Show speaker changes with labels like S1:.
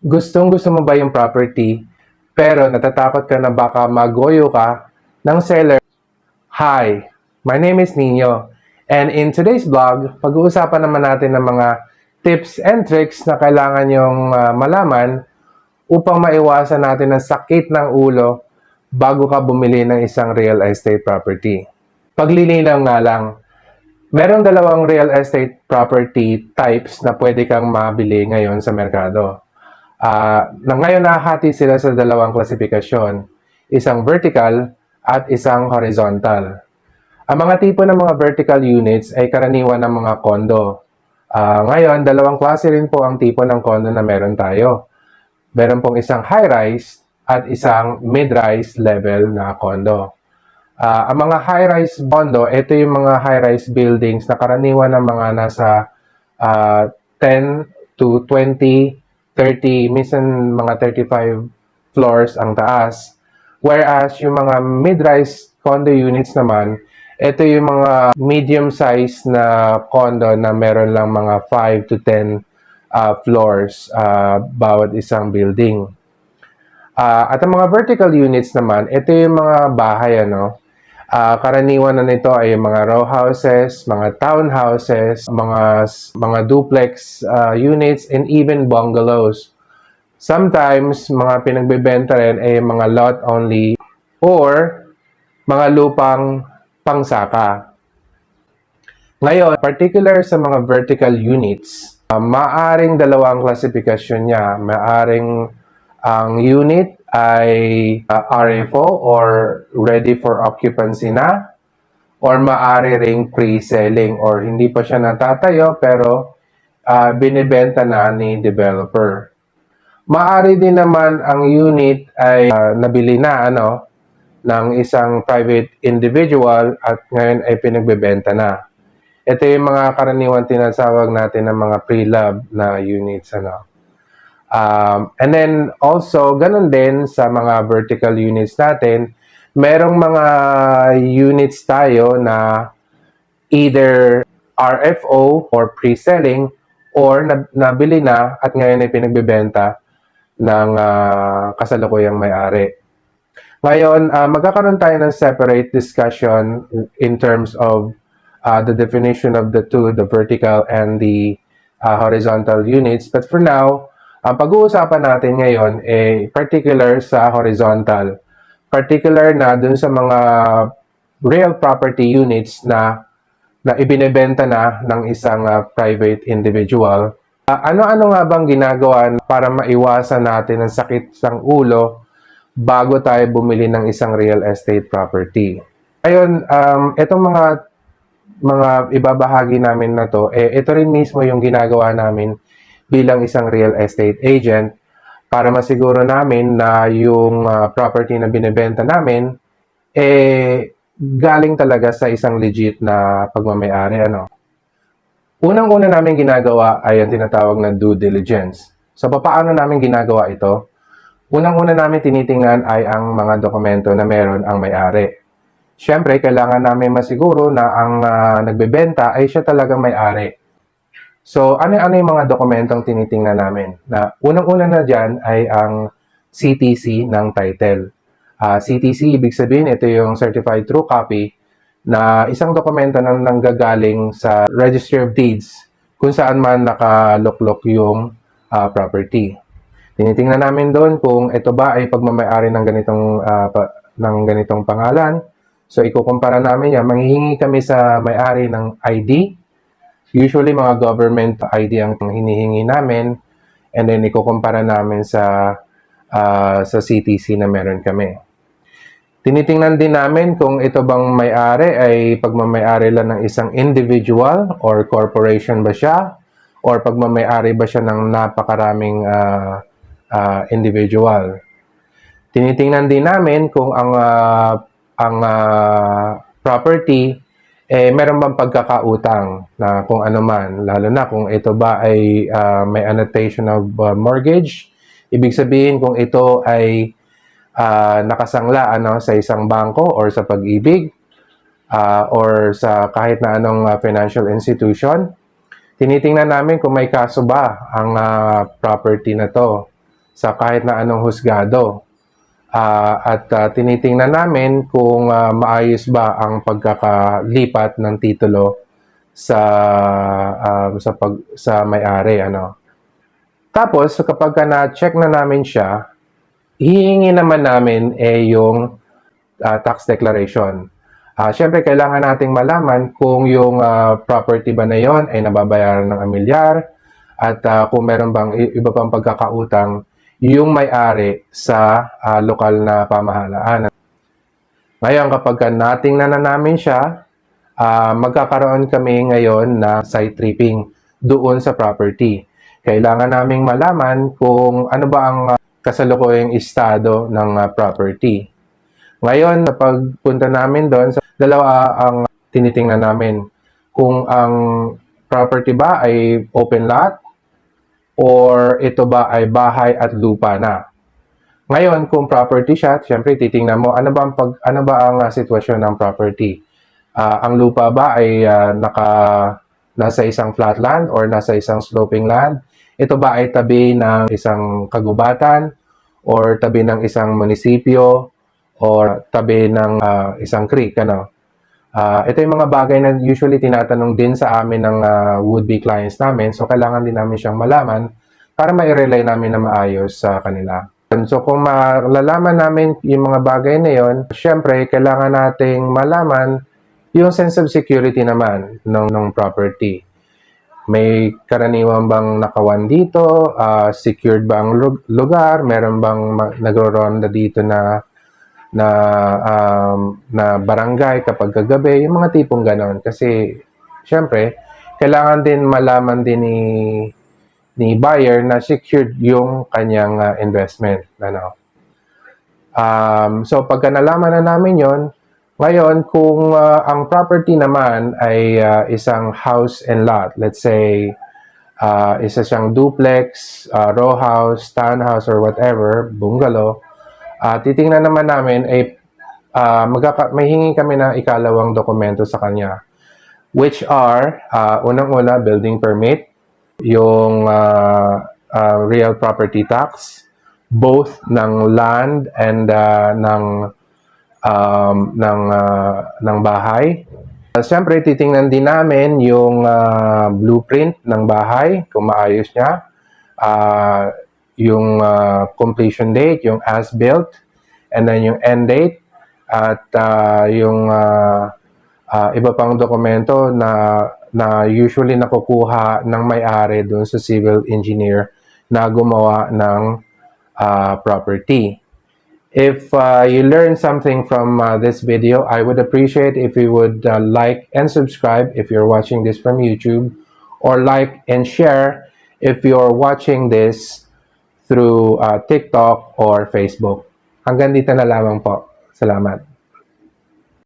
S1: Gustong-gusto mo ba yung property, pero natatakot ka na baka magoyo ka ng seller? Hi, my name is Nino, and in today's vlog, pag-uusapan naman natin ng mga tips and tricks na kailangan yung malaman upang maiwasan natin ang sakit ng ulo bago ka bumili ng isang real estate property. Paglilinaw nga lang, merong dalawang real estate property types na pwede kang mabili ngayon sa merkado. Ngayon nahahati sila sa dalawang klasifikasyon, isang vertical at isang horizontal. Ang mga tipo ng mga vertical units ay karaniwan ng mga condo. Ngayon, dalawang klase rin po ang tipo ng condo na meron tayo. Meron pong isang high-rise at isang mid-rise level na condo. Ang mga high-rise condo, ito yung mga high-rise buildings na karaniwan ng mga nasa 10 to 20, 30, minsan mga 35 floors ang taas. Whereas yung mga mid-rise condo units naman, ito yung mga medium-size na condo na meron lang mga 5 to 10 floors bawat isang building. At ang mga vertical units naman, ito yung mga bahay, karaniwan na nito ay mga row houses, mga townhouses, mga duplex units, and even bungalows. Sometimes, mga pinagbebenta rin ay mga lot only or mga lupang pangsaka. Ngayon, particular sa mga vertical units, maaring dalawang klasifikasyon niya. Maaring ang unit ay RFO or ready for occupancy na, or maari ring pre-selling or hindi pa siya natatayo pero binibenta na ni developer. Maari din naman ang unit ay nabili na ng isang private individual at ngayon ay pinagbebenta na. Ito yung mga karaniwan tinatawag natin ng mga pre-love na units. And then also, ganun din sa mga vertical units natin, merong mga units tayo na either RFO or pre-selling or nabili na at ngayon ay pinagbebenta ng kasalukuyang may-ari. Ngayon, magkakaroon tayo ng separate discussion in terms of the definition of the two, the vertical and the horizontal units. But for now, ang pag-uusapan natin ngayon ay particular sa horizontal. Particular na dun sa mga real property units na ibinebenta na ng isang private individual. Ano-ano nga bang ginagawa para maiwasan natin ang sakit ng ulo bago tayo bumili ng isang real estate property? Ngayon, itong mga ibabahagi namin na to, ito rin mismo yung ginagawa namin bilang isang real estate agent para masiguro namin na yung property na binebenta namin galing talaga sa isang legit na pagmamayari. Unang-una namin ginagawa ay ang tinatawag na due diligence. So, paano namin ginagawa ito? Unang-una namin tinitingnan ay ang mga dokumento na meron ang may-ari. Siyempre, kailangan namin masiguro na ang nagbebenta ay siya talagang may-ari. So, ano yung mga dokumentong tinitingnan namin? Unang-una na dyan ay ang CTC ng title. CTC, ibig sabihin, ito yung Certified True Copy na isang dokumento na nanggagaling sa Registry of Deeds kung saan man nakaluklok yung property. Tinitingnan namin doon kung ito ba ay pagmamayari ng ganitong pangalan. So, ikukumpara namin yan. Manghihingi kami sa may-ari ng ID. Usually, mga government ID ang hinihingi namin. And then, ikukumpara namin sa CTC na meron kami. Tinitingnan din namin kung ito bang may-ari ay pagmamayari lang ng isang individual or corporation ba siya or pagmamayari ba siya ng napakaraming individual. Tinitingnan din namin kung ang property meron bang pagkakautang na kung ano man, lalo na kung ito ba ay may annotation of mortgage. Ibig sabihin kung ito ay nakasangla sa isang bangko or sa Pag-ibig or sa kahit na anong financial institution. Tinitingnan namin kung may kaso ba ang property na to. sa kahit na anong husgado. At tinitingnan namin kung maayos ba ang pagkakalipat ng titulo sa may-ari, ano. Tapos kapag na-check na namin siya, hihingi naman namin yung tax declaration. Siyempre, kailangan nating malaman kung yung property ba na yon ay nababayaran ng amilyar at kung meron bang iba pang pagkakautang yung may-ari sa lokal na pamahalaan. Ngayon, kapag natingnan na namin siya, magkakaroon kami ngayon na site tripping doon sa property. Kailangan naming malaman kung ano ba ang kasalukuyang estado ng property. Ngayon, kapag punta namin doon, dalawa ang tinitingnan namin. Kung ang property ba ay open lot or ito ba ay bahay at lupa na. Ngayon, kung property siya, siyempre titingnan mo ano ba ang sitwasyon ng property. Ang lupa ba ay nasa isang flatland or nasa isang sloping land? Ito ba ay tabi ng isang kagubatan or tabi ng isang munisipyo or tabi ng isang creek, ano? Ito yung mga bagay na usually tinatanong din sa amin ng would-be clients namin. So, kailangan din namin siyang malaman para ma-relay namin na maayos sa kanila. So, kung malalaman namin yung mga bagay na yon, syempre, kailangan nating malaman yung sense of security naman ng property. May karaniwan bang nakawan dito? Secured ba ang lugar? Meron bang nagro-ronda dito na barangay kapag kagabi? Yung mga tipong ganon. Kasi, syempre, kailangan din malaman din ni buyer na secured yung kanyang investment. Ano? So, pagka nalaman na namin yon, ngayon, kung ang property naman ay isang house and lot, let's say, isa siyang duplex, row house, townhouse, or whatever, bungalow, titingnan naman namin ay may hingi kami ng ikalawang dokumento sa kanya, which are, unang-una, building permit, yung real property tax, both ng land and ng bahay. Siyempre, titingnan din namin yung blueprint ng bahay, kung maayos niya, yung completion date, yung as-built, and then yung end date, at yung iba pang dokumento na usually nakukuha ng may-ari doon sa civil engineer na gumawa ng property. If you learned something from this video, I would appreciate if you would like and subscribe if you're watching this from YouTube, or like and share if you're watching this through TikTok or Facebook. Hanggang dito na lamang po. Salamat.